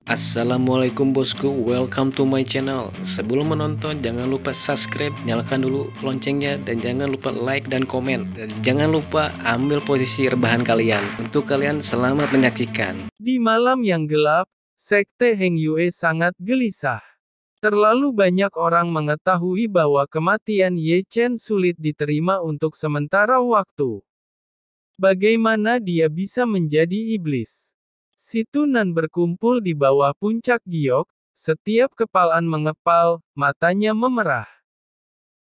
Assalamualaikum bosku, welcome to my channel. Sebelum menonton jangan lupa subscribe, nyalakan dulu loncengnya, dan jangan lupa like dan komen. Dan jangan lupa ambil posisi rebahan kalian. Untuk kalian selamat menyaksikan. Di malam yang gelap, Sekte Heng Yue sangat gelisah. Terlalu banyak orang mengetahui bahwa kematian Ye Chen sulit diterima untuk sementara waktu. Bagaimana dia bisa menjadi iblis? Si Tunan berkumpul di bawah puncak giok, setiap kepalan mengepal, matanya memerah.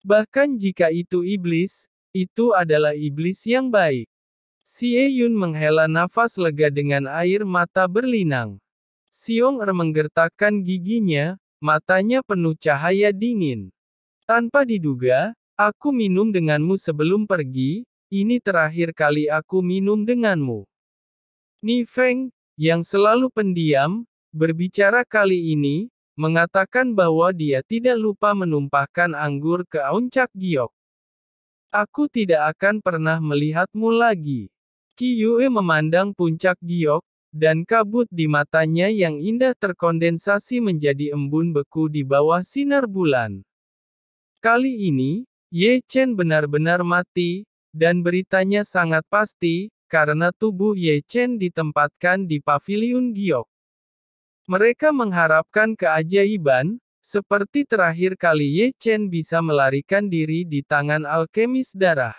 Bahkan jika itu iblis, itu adalah iblis yang baik. Xie Yun menghela nafas lega dengan air mata berlinang. Xiong Er menggertakkan giginya, matanya penuh cahaya dingin. Tanpa diduga, aku minum denganmu sebelum pergi, ini terakhir kali aku minum denganmu. Ni Feng, yang selalu pendiam, berbicara kali ini, mengatakan bahwa dia tidak lupa menumpahkan anggur ke puncak giok. Aku tidak akan pernah melihatmu lagi. Qi Yue memandang puncak giok, dan kabut di matanya yang indah terkondensasi menjadi embun beku di bawah sinar bulan. Kali ini, Ye Chen benar-benar mati, dan beritanya sangat pasti, karena tubuh Ye Chen ditempatkan di paviliun giok. Mereka mengharapkan keajaiban, seperti terakhir kali Ye Chen bisa melarikan diri di tangan alkemis darah.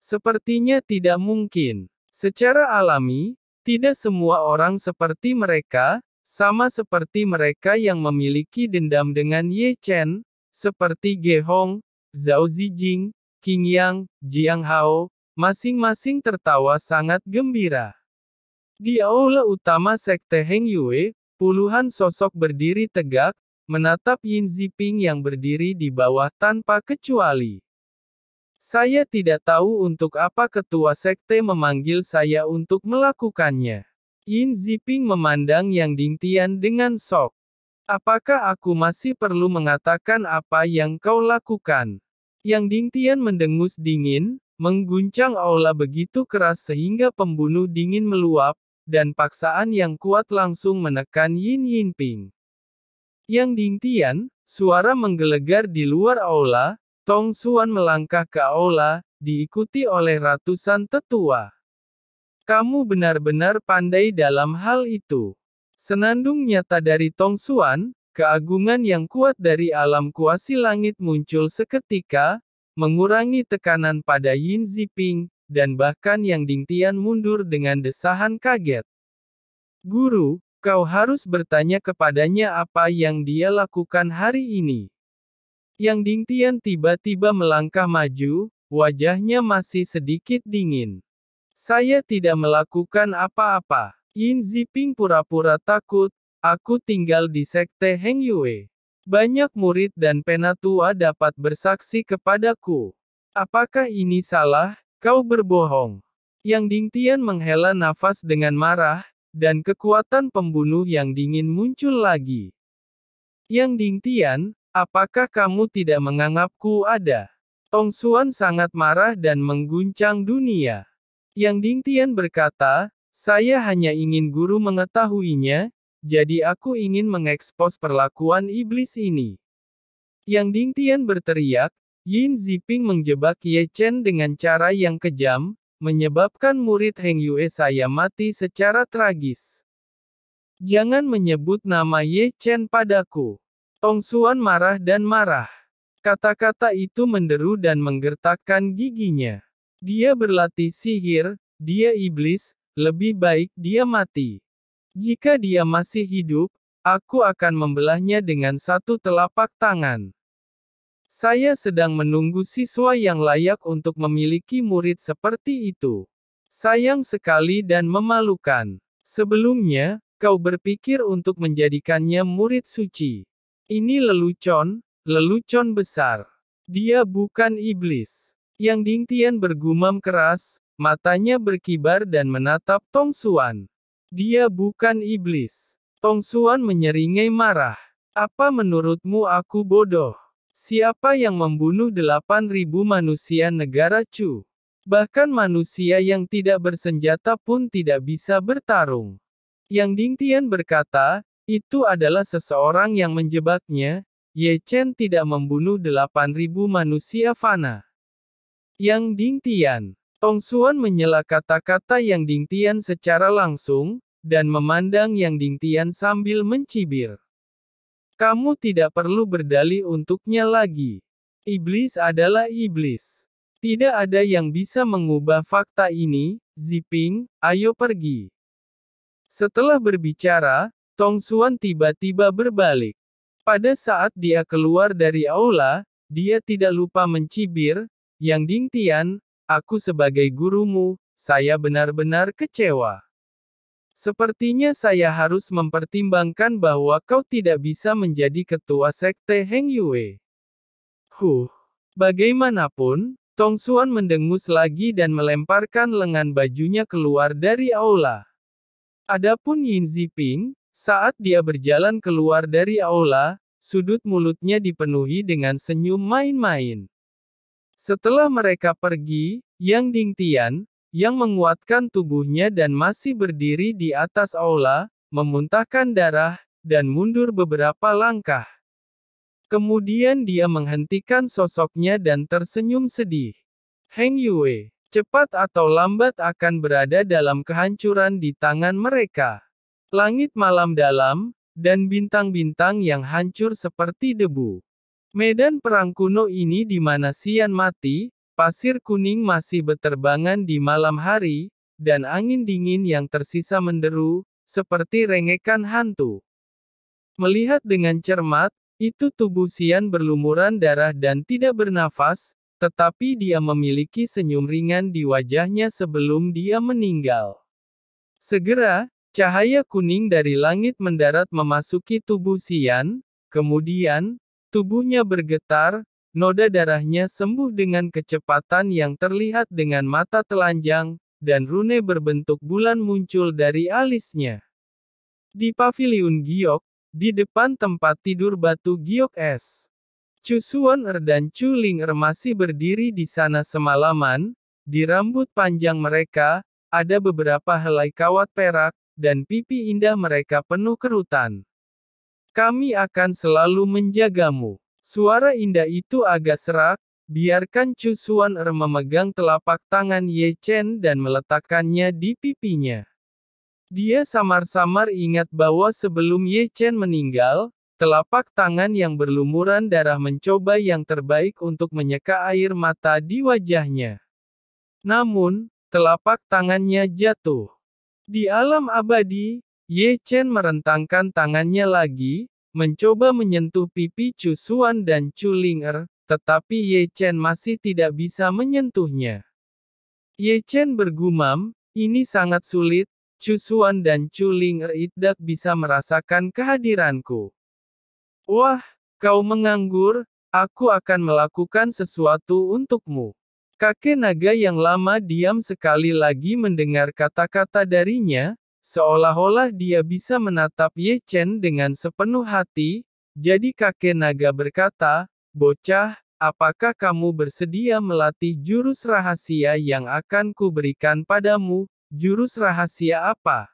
Sepertinya tidak mungkin. Secara alami, tidak semua orang seperti mereka, sama seperti mereka yang memiliki dendam dengan Ye Chen, seperti Ge Hong, Zhao Zijing, Qing Yang, Jiang Hao, masing-masing tertawa sangat gembira. Di aula utama Sekte Heng Yue, puluhan sosok berdiri tegak, menatap Yin Ziping yang berdiri di bawah tanpa kecuali. Saya tidak tahu untuk apa ketua sekte memanggil saya untuk melakukannya. Yin Ziping memandang Yang Dingtian dengan shock. Apakah aku masih perlu mengatakan apa yang kau lakukan? Yang Dingtian mendengus dingin, mengguncang aula begitu keras sehingga pembunuh dingin meluap, dan paksaan yang kuat langsung menekan Yin Yinping. Yang Dingtian, suara menggelegar di luar aula. Tong Xuan melangkah ke aula, diikuti oleh ratusan tetua. Kamu benar-benar pandai dalam hal itu. Senandung nyata dari Tong Xuan, keagungan yang kuat dari alam kuasi langit muncul seketika, mengurangi tekanan pada Yin Ziping, dan bahkan Yang Dingtian mundur dengan desahan kaget. Guru, kau harus bertanya kepadanya apa yang dia lakukan hari ini. Yang Dingtian tiba-tiba melangkah maju, wajahnya masih sedikit dingin. Saya tidak melakukan apa-apa. Yin Ziping pura-pura takut, aku tinggal di Sekte Heng Yue. Banyak murid dan penatua dapat bersaksi kepadaku. Apakah ini salah? Kau berbohong. Yang Dingtian menghela nafas dengan marah, dan kekuatan pembunuh yang dingin muncul lagi. Yang Dingtian, apakah kamu tidak menganggapku ada? Tong Xuan sangat marah dan mengguncang dunia. Yang Dingtian berkata, saya hanya ingin guru mengetahuinya, jadi aku ingin mengekspos perlakuan iblis ini. Yang Dingtian berteriak, Yin Ziping menjebak Ye Chen dengan cara yang kejam, menyebabkan murid Heng Yue saya mati secara tragis. Jangan menyebut nama Ye Chen padaku. Tong Xuan marah dan marah. Kata-kata itu menderu dan menggertakkan giginya. Dia berlatih sihir, dia iblis, lebih baik dia mati. Jika dia masih hidup, aku akan membelahnya dengan satu telapak tangan. Saya sedang menunggu siswa yang layak untuk memiliki murid seperti itu. Sayang sekali dan memalukan. Sebelumnya, kau berpikir untuk menjadikannya murid suci. Ini lelucon besar. Dia bukan iblis. Yang Dingtian bergumam keras, matanya berkibar dan menatap Tong Xuan. Dia bukan iblis. Tong Xuan menyeringai marah. Apa menurutmu aku bodoh? Siapa yang membunuh 8.000 manusia negara Chu? Bahkan manusia yang tidak bersenjata pun tidak bisa bertarung. Yang Dingtian berkata, itu adalah seseorang yang menjebaknya. Ye Chen tidak membunuh 8.000 manusia fana. Yang Dingtian. Tong Xuan menyela kata-kata Yang Dingtian secara langsung, dan memandang Yang Dingtian sambil mencibir. Kamu tidak perlu berdalih untuknya lagi. Iblis adalah iblis. Tidak ada yang bisa mengubah fakta ini. Ziping, ayo pergi. Setelah berbicara, Tong Xuan tiba-tiba berbalik. Pada saat dia keluar dari aula, dia tidak lupa mencibir, Yang Dingtian, aku sebagai gurumu, saya benar-benar kecewa. Sepertinya saya harus mempertimbangkan bahwa kau tidak bisa menjadi ketua sekte Heng Yue. Bagaimanapun, Tong Xuan mendengus lagi dan melemparkan lengan bajunya keluar dari aula. Adapun Yin Ziping, saat dia berjalan keluar dari aula, sudut mulutnya dipenuhi dengan senyum main-main. Setelah mereka pergi, Yang Dingtian, yang menguatkan tubuhnya dan masih berdiri di atas aula, memuntahkan darah, dan mundur beberapa langkah. Kemudian dia menghentikan sosoknya dan tersenyum sedih. Heng Yue, cepat atau lambat akan berada dalam kehancuran di tangan mereka. Langit malam dalam, dan bintang-bintang yang hancur seperti debu. Medan perang kuno ini di mana Xian mati, pasir kuning masih beterbangan di malam hari, dan angin dingin yang tersisa menderu, seperti rengekan hantu. Melihat dengan cermat, itu tubuh Xian berlumuran darah dan tidak bernafas, tetapi dia memiliki senyum ringan di wajahnya sebelum dia meninggal. Segera, cahaya kuning dari langit mendarat memasuki tubuh Xian, kemudian, tubuhnya bergetar, noda darahnya sembuh dengan kecepatan yang terlihat dengan mata telanjang, dan rune berbentuk bulan muncul dari alisnya. Di paviliun giok, di depan tempat tidur batu giok es. Chu Xuan dan Chu Ling masih berdiri di sana semalaman, di rambut panjang mereka, ada beberapa helai kawat perak, dan pipi indah mereka penuh kerutan. Kami akan selalu menjagamu. Suara indah itu agak serak, biarkan Chu Xuan memegang telapak tangan Ye Chen dan meletakkannya di pipinya. Dia samar-samar ingat bahwa sebelum Ye Chen meninggal, telapak tangan yang berlumuran darah mencoba yang terbaik untuk menyeka air mata di wajahnya. Namun, telapak tangannya jatuh. Di alam abadi, Ye Chen merentangkan tangannya lagi, mencoba menyentuh pipi Chu Xuan dan Chu Ling, tetapi Ye Chen masih tidak bisa menyentuhnya. Ye Chen bergumam, ini sangat sulit, Chu Xuan dan Chu Ling tidak bisa merasakan kehadiranku. Wah, kau menganggur, aku akan melakukan sesuatu untukmu. Kakek naga yang lama diam sekali lagi mendengar kata-kata darinya, seolah-olah dia bisa menatap Ye Chen dengan sepenuh hati, jadi kakek naga berkata, bocah, apakah kamu bersedia melatih jurus rahasia yang akan kuberikan padamu? Jurus rahasia apa?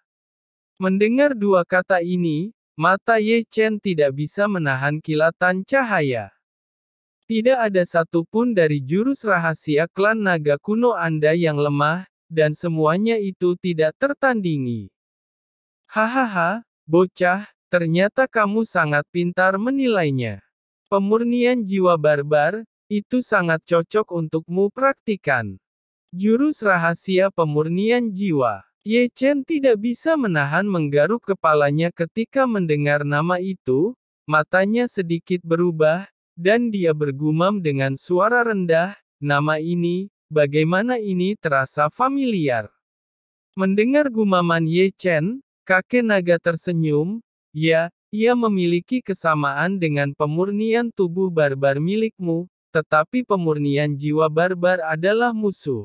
Mendengar dua kata ini, mata Ye Chen tidak bisa menahan kilatan cahaya. Tidak ada satupun dari jurus rahasia klan naga kuno Anda yang lemah, dan semuanya itu tidak tertandingi. Hahaha, bocah, ternyata kamu sangat pintar menilainya. Pemurnian jiwa barbar, itu sangat cocok untukmu praktikan. Jurus rahasia pemurnian jiwa. Ye Chen tidak bisa menahan menggaruk kepalanya ketika mendengar nama itu, matanya sedikit berubah, dan dia bergumam dengan suara rendah, nama ini, bagaimana ini terasa familiar. Mendengar gumaman Ye Chen, kakek naga tersenyum, ya, ia memiliki kesamaan dengan pemurnian tubuh barbar milikmu, tetapi pemurnian jiwa barbar adalah musuh.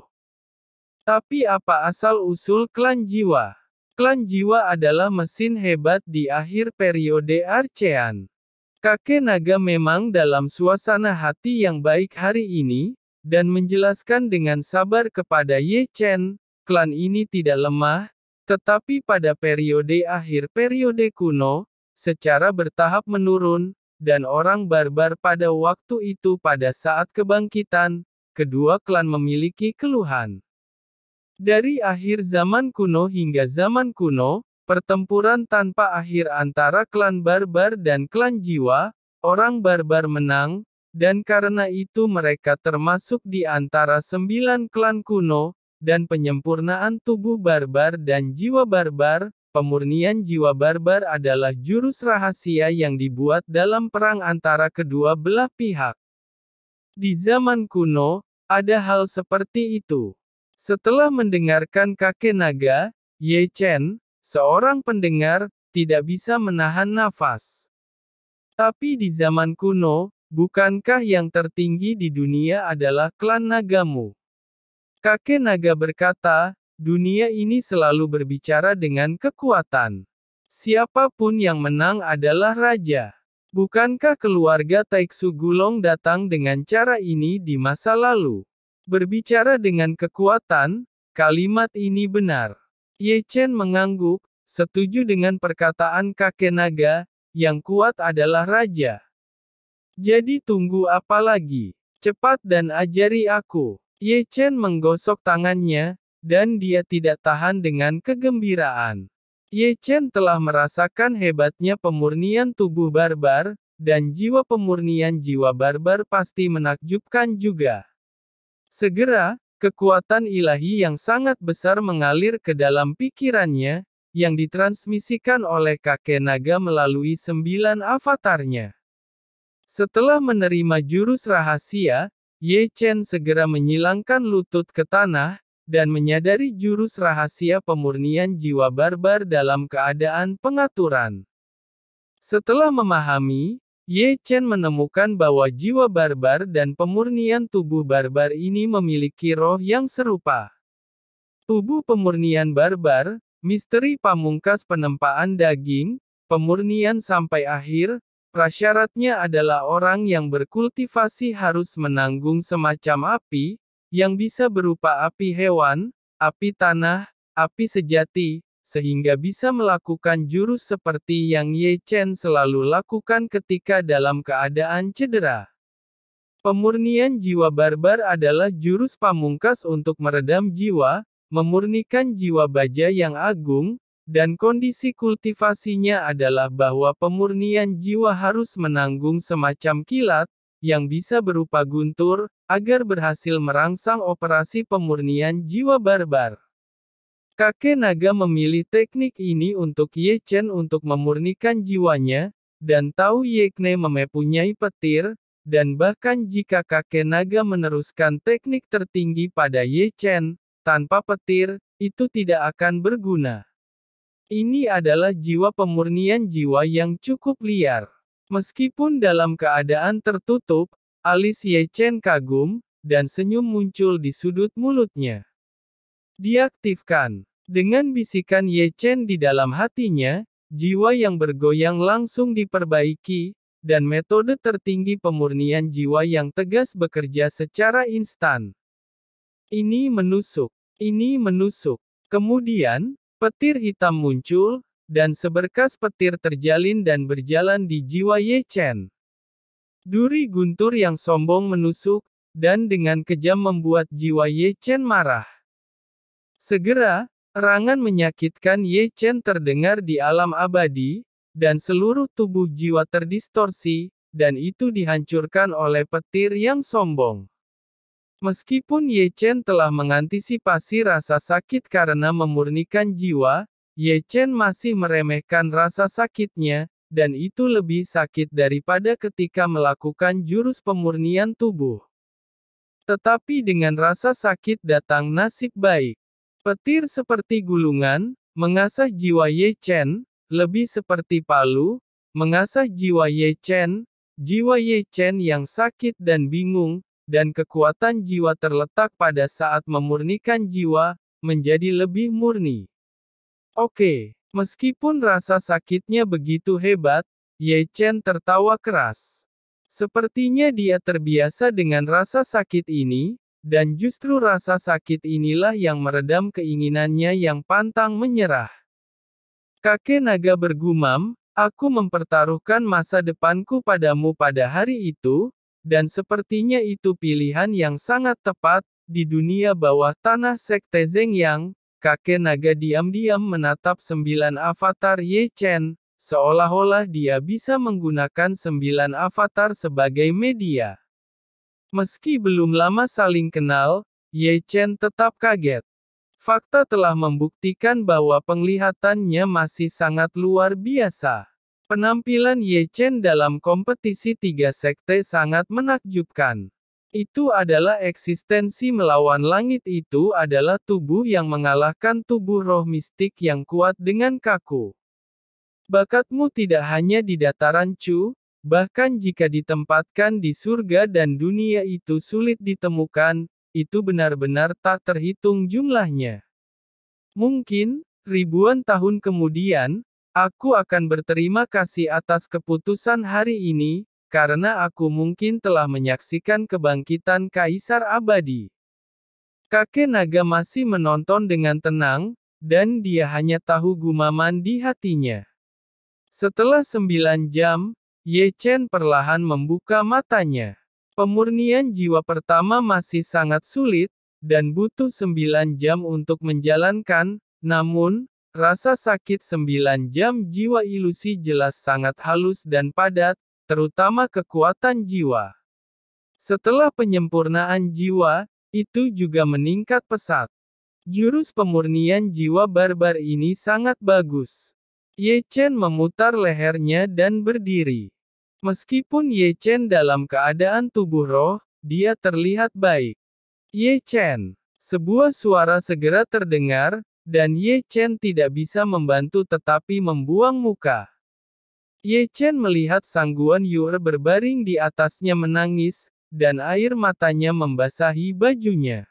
Tapi apa asal-usul klan jiwa? Klan jiwa adalah mesin hebat di akhir periode Archean. Kakek naga memang dalam suasana hati yang baik hari ini, dan menjelaskan dengan sabar kepada Ye Chen, klan ini tidak lemah, Tetapi pada periode akhir periode kuno, secara bertahap menurun, dan orang barbar pada waktu itu pada saat kebangkitan, kedua klan memiliki keluhan. Dari akhir zaman kuno hingga zaman kuno, pertempuran tanpa akhir antara klan barbar dan klan jiwa, orang barbar menang, dan karena itu mereka termasuk di antara 9 klan kuno, dan penyempurnaan tubuh barbar dan jiwa barbar. Pemurnian jiwa barbar adalah jurus rahasia yang dibuat dalam perang antara kedua belah pihak. Di zaman kuno, ada hal seperti itu. Setelah mendengarkan kakek naga, Ye Chen, seorang pendengar, tidak bisa menahan nafas. Tapi di zaman kuno, bukankah yang tertinggi di dunia adalah klan nagamu? Kakek naga berkata, dunia ini selalu berbicara dengan kekuatan. Siapapun yang menang adalah raja. Bukankah keluarga Taiksu Gulong datang dengan cara ini di masa lalu? Berbicara dengan kekuatan, kalimat ini benar. Ye Chen mengangguk, setuju dengan perkataan kakek naga, yang kuat adalah raja. Jadi tunggu apa lagi? Cepat dan ajari aku. Ye Chen menggosok tangannya, dan dia tidak tahan dengan kegembiraan. Ye Chen telah merasakan hebatnya pemurnian tubuh barbar, dan jiwa pemurnian jiwa barbar pasti menakjubkan juga. Segera, kekuatan ilahi yang sangat besar mengalir ke dalam pikirannya, yang ditransmisikan oleh kakek naga melalui 9 avatarnya. Setelah menerima jurus rahasia, Ye Chen segera menyilangkan lutut ke tanah, dan menyadari jurus rahasia pemurnian jiwa barbar dalam keadaan pengaturan. Setelah memahami, Ye Chen menemukan bahwa jiwa barbar dan pemurnian tubuh barbar ini memiliki roh yang serupa. Tubuh pemurnian barbar, misteri pamungkas penempaan daging, pemurnian sampai akhir, prasyaratnya adalah orang yang berkultivasi harus menanggung semacam api, yang bisa berupa api hewan, api tanah, api sejati, sehingga bisa melakukan jurus seperti yang Ye Chen selalu lakukan ketika dalam keadaan cedera. Pemurnian jiwa barbar adalah jurus pamungkas untuk meredam jiwa, memurnikan jiwa baja yang agung, dan kondisi kultivasinya adalah bahwa pemurnian jiwa harus menanggung semacam kilat, yang bisa berupa guntur, agar berhasil merangsang operasi pemurnian jiwa barbar. Kakek naga memilih teknik ini untuk Ye Chen untuk memurnikan jiwanya, dan tahu Ye Chen mempunyai petir, dan bahkan jika kakek naga meneruskan teknik tertinggi pada Ye Chen, tanpa petir, itu tidak akan berguna. Ini adalah jiwa pemurnian jiwa yang cukup liar. Meskipun dalam keadaan tertutup, alis Ye Chen kagum, dan senyum muncul di sudut mulutnya. Diaktifkan. Dengan bisikan Ye Chen di dalam hatinya, jiwa yang bergoyang langsung diperbaiki, dan metode tertinggi pemurnian jiwa yang tegas bekerja secara instan. Ini menusuk. Ini menusuk. Kemudian, petir hitam muncul, dan seberkas petir terjalin dan berjalan di jiwa Ye Chen. Duri guntur yang sombong menusuk, dan dengan kejam membuat jiwa Ye Chen marah. Segera, erangan menyakitkan Ye Chen terdengar di alam abadi, dan seluruh tubuh jiwa terdistorsi, dan itu dihancurkan oleh petir yang sombong. Meskipun Ye Chen telah mengantisipasi rasa sakit karena memurnikan jiwa, Ye Chen masih meremehkan rasa sakitnya, dan itu lebih sakit daripada ketika melakukan jurus pemurnian tubuh. Tetapi dengan rasa sakit datang nasib baik. Petir seperti gulungan, mengasah jiwa Ye Chen, lebih seperti palu, mengasah jiwa Ye Chen yang sakit dan bingung, dan kekuatan jiwa terletak pada saat memurnikan jiwa, menjadi lebih murni. Oke, meskipun rasa sakitnya begitu hebat, Ye Chen tertawa keras. Sepertinya dia terbiasa dengan rasa sakit ini, dan justru rasa sakit inilah yang meredam keinginannya yang pantang menyerah. Kakek naga bergumam, aku mempertaruhkan masa depanku padamu pada hari itu, dan sepertinya itu pilihan yang sangat tepat. Di dunia bawah tanah Sekte Zhengyang, kakek naga diam-diam menatap 9 avatar Ye Chen, seolah-olah dia bisa menggunakan 9 avatar sebagai media. Meski belum lama saling kenal, Ye Chen tetap kaget. Fakta telah membuktikan bahwa penglihatannya masih sangat luar biasa. Penampilan Ye Chen dalam kompetisi 3 sekte sangat menakjubkan. Itu adalah eksistensi melawan langit, itu adalah tubuh yang mengalahkan tubuh roh mistik yang kuat dengan kaku. Bakatmu tidak hanya di dataran Chu, bahkan jika ditempatkan di surga dan dunia itu sulit ditemukan, itu benar-benar tak terhitung jumlahnya. Mungkin, ribuan tahun kemudian, aku akan berterima kasih atas keputusan hari ini, karena aku mungkin telah menyaksikan kebangkitan Kaisar Abadi. Kakek naga masih menonton dengan tenang, dan dia hanya tahu gumaman di hatinya. Setelah 9 jam, Ye Chen perlahan membuka matanya. Pemurnian jiwa pertama masih sangat sulit, dan butuh 9 jam untuk menjalankan, namun, rasa sakit 9 jam jiwa ilusi jelas sangat halus dan padat, terutama kekuatan jiwa. Setelah penyempurnaan jiwa, itu juga meningkat pesat. Jurus pemurnian jiwa barbar ini sangat bagus. Ye Chen memutar lehernya dan berdiri. Meskipun Ye Chen dalam keadaan tubuh roh, dia terlihat baik. Ye Chen. Sebuah suara segera terdengar, dan Ye Chen tidak bisa membantu tetapi membuang muka. Ye Chen melihat Sang Guan Yu berbaring di atasnya menangis, dan air matanya membasahi bajunya.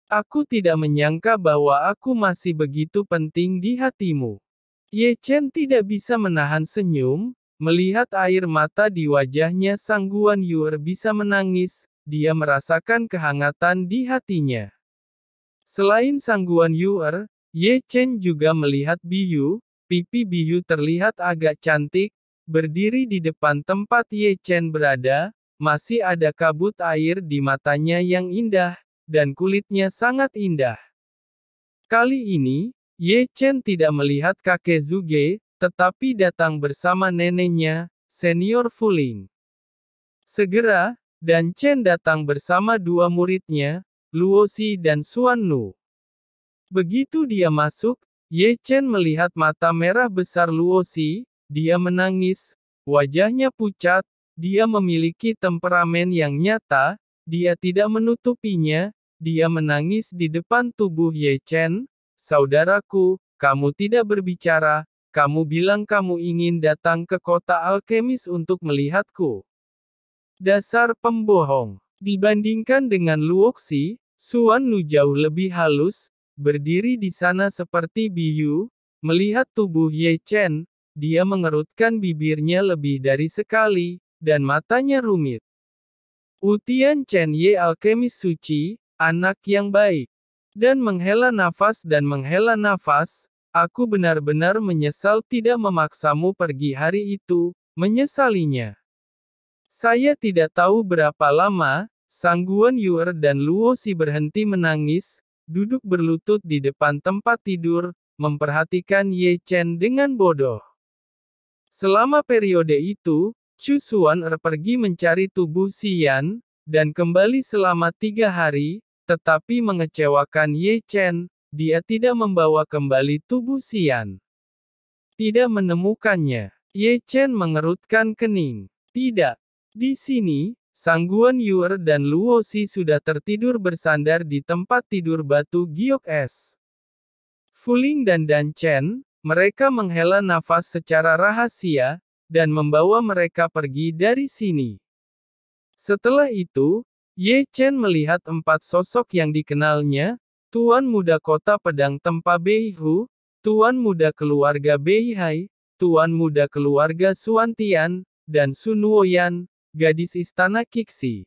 Aku tidak menyangka bahwa aku masih begitu penting di hatimu. Ye Chen tidak bisa menahan senyum, melihat air mata di wajahnya Sang Guan Yu bisa menangis, dia merasakan kehangatan di hatinya. Selain Sang Guan Yu, Ye Chen juga melihat Biyu. Pipi Biyu terlihat agak cantik, berdiri di depan tempat Ye Chen berada, masih ada kabut air di matanya yang indah, dan kulitnya sangat indah. Kali ini, Ye Chen tidak melihat kakek Zuge, tetapi datang bersama neneknya, senior Fuling. Segera, Dan Chen datang bersama 2 muridnya, Luosi dan Xuan Nu. Begitu dia masuk, Ye Chen melihat mata merah besar Luosi, dia menangis, wajahnya pucat, dia memiliki temperamen yang nyata, dia tidak menutupinya, dia menangis di depan tubuh Ye Chen. Saudaraku, kamu tidak berbicara, kamu bilang kamu ingin datang ke kota alkemis untuk melihatku. Dasar pembohong. Dibandingkan dengan Luoxi, Xuan Nu jauh lebih halus, berdiri di sana seperti Biyu, melihat tubuh Ye Chen, dia mengerutkan bibirnya lebih dari sekali, dan matanya rumit. Utian Chen Ye alkemis suci, anak yang baik. Dan menghela nafas, aku benar-benar menyesal tidak memaksamu pergi hari itu, menyesalinya. Saya tidak tahu berapa lama, Sang Guan Yu dan Luosi berhenti menangis, duduk berlutut di depan tempat tidur, memperhatikan Ye Chen dengan bodoh. Selama periode itu, Chu Xuan pergi mencari tubuh Xian, dan kembali selama 3 hari, tetapi mengecewakan Ye Chen, dia tidak membawa kembali tubuh Xian. Tidak menemukannya. Ye Chen mengerutkan kening. Tidak. Di sini, Sang Guan Yu dan Luosi sudah tertidur bersandar di tempat tidur batu giok es. Fuling dan Dan Chen, mereka menghela nafas secara rahasia, dan membawa mereka pergi dari sini. Setelah itu, Ye Chen melihat 4 sosok yang dikenalnya, Tuan Muda Kota Pedang Tempa Beihu, Tuan Muda Keluarga Beihai, Tuan Muda Keluarga Xuantian, dan Sun Woyan, gadis istana Qixi.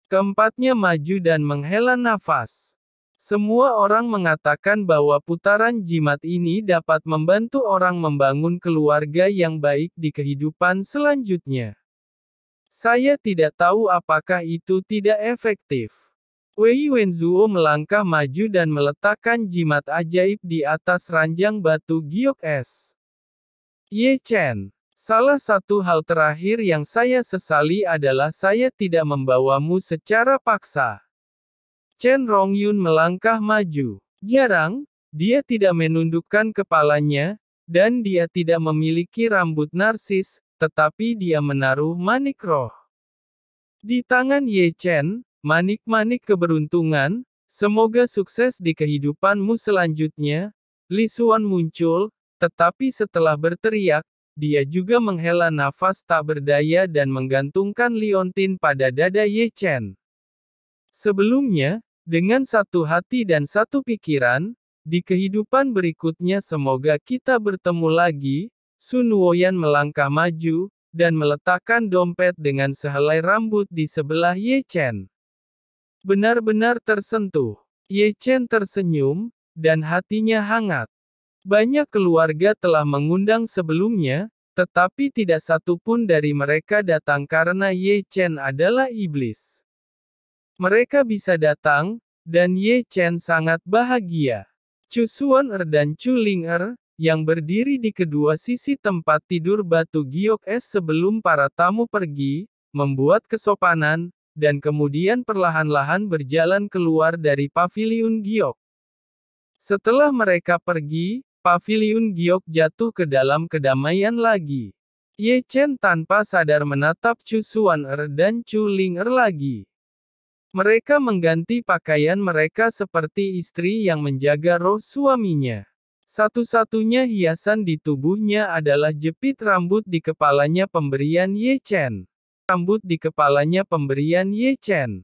Keempatnya maju dan menghela nafas. Semua orang mengatakan bahwa putaran jimat ini dapat membantu orang membangun keluarga yang baik di kehidupan selanjutnya. Saya tidak tahu apakah itu tidak efektif. Wei Wenzuo melangkah maju dan meletakkan jimat ajaib di atas ranjang batu giok es. Ye Chen. Salah satu hal terakhir yang saya sesali adalah saya tidak membawamu secara paksa. Chen Rongyun melangkah maju. Jarang, dia tidak menundukkan kepalanya, dan dia tidak memiliki rambut narsis, tetapi dia menaruh manik roh. Di tangan Ye Chen, manik-manik keberuntungan, semoga sukses di kehidupanmu selanjutnya. Li Xuan muncul, tetapi setelah berteriak, dia juga menghela nafas tak berdaya dan menggantungkan liontin pada dada Ye Chen. Sebelumnya, dengan satu hati dan satu pikiran, di kehidupan berikutnya semoga kita bertemu lagi, Sun Woyan melangkah maju, dan meletakkan dompet dengan sehelai rambut di sebelah Ye Chen. Benar-benar tersentuh. Ye Chen tersenyum, dan hatinya hangat. Banyak keluarga telah mengundang sebelumnya, tetapi tidak satu pun dari mereka datang karena Ye Chen adalah iblis. Mereka bisa datang, dan Ye Chen sangat bahagia. Chu Xuan-er dan Chu Ling-er, yang berdiri di kedua sisi tempat tidur batu giok es sebelum para tamu pergi, membuat kesopanan, dan kemudian perlahan-lahan berjalan keluar dari paviliun giok. Setelah mereka pergi, paviliun giok jatuh ke dalam kedamaian lagi. Ye Chen tanpa sadar menatap Chu Xuan-er dan Chu Ling-er lagi. Mereka mengganti pakaian mereka seperti istri yang menjaga roh suaminya. Satu-satunya hiasan di tubuhnya adalah jepit rambut di kepalanya pemberian Ye Chen. Rambut di kepalanya pemberian Ye Chen.